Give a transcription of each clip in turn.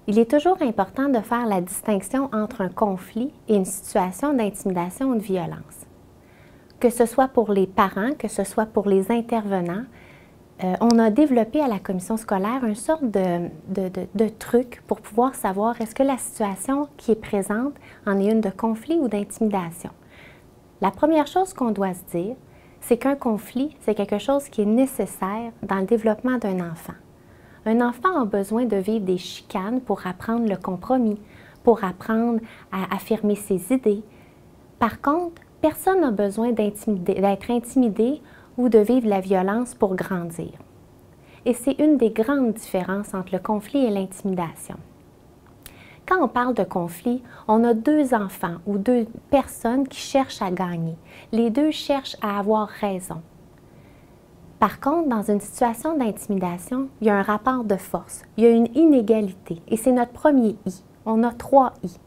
Il est toujours important de faire la distinction entre un conflit et une situation d'intimidation ou de violence. Que ce soit pour les parents, que ce soit pour les intervenants, on a développé à la commission scolaire une sorte de truc pour pouvoir savoir est-ce que la situation qui est présente en est une de conflit ou d'intimidation. La première chose qu'on doit se dire, c'est qu'un conflit, c'est quelque chose qui est nécessaire dans le développement d'un enfant. Un enfant a besoin de vivre des chicanes pour apprendre le compromis, pour apprendre à affirmer ses idées. Par contre, personne n'a besoin d'être intimidé ou de vivre la violence pour grandir. Et c'est une des grandes différences entre le conflit et l'intimidation. Quand on parle de conflit, on a deux enfants ou deux personnes qui cherchent à gagner. Les deux cherchent à avoir raison. Par contre, dans une situation d'intimidation, il y a un rapport de force, il y a une inégalité et c'est notre premier I. On a 3 I.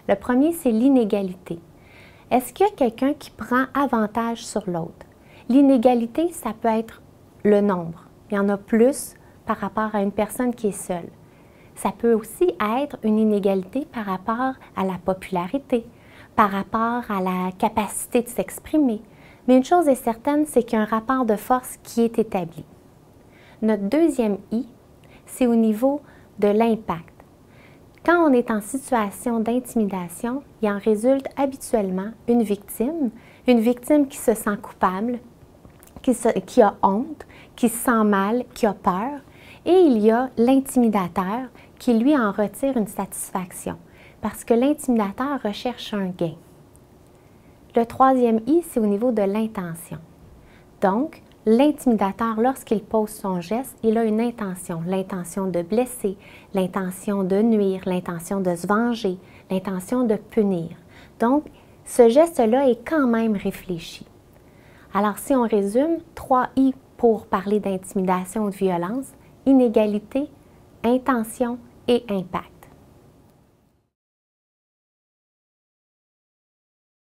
Le premier, c'est l'inégalité. Est-ce qu'il y a quelqu'un qui prend avantage sur l'autre? L'inégalité, ça peut être le nombre. Il y en a plus par rapport à une personne qui est seule. Ça peut aussi être une inégalité par rapport à la popularité, par rapport à la capacité de s'exprimer. Mais une chose est certaine, c'est qu'il y a un rapport de force qui est établi. Notre deuxième I, c'est au niveau de l'impact. Quand on est en situation d'intimidation, il en résulte habituellement une victime qui se sent coupable, qui a honte, qui se sent mal, qui a peur, et il y a l'intimidateur qui, lui, en retire une satisfaction, parce que l'intimidateur recherche un gain. Le troisième I, c'est au niveau de l'intention. Donc, l'intimidateur, lorsqu'il pose son geste, il a une intention. L'intention de blesser, l'intention de nuire, l'intention de se venger, l'intention de punir. Donc, ce geste-là est quand même réfléchi. Alors, si on résume, 3 I pour parler d'intimidation ou de violence, inégalité, intention et impact.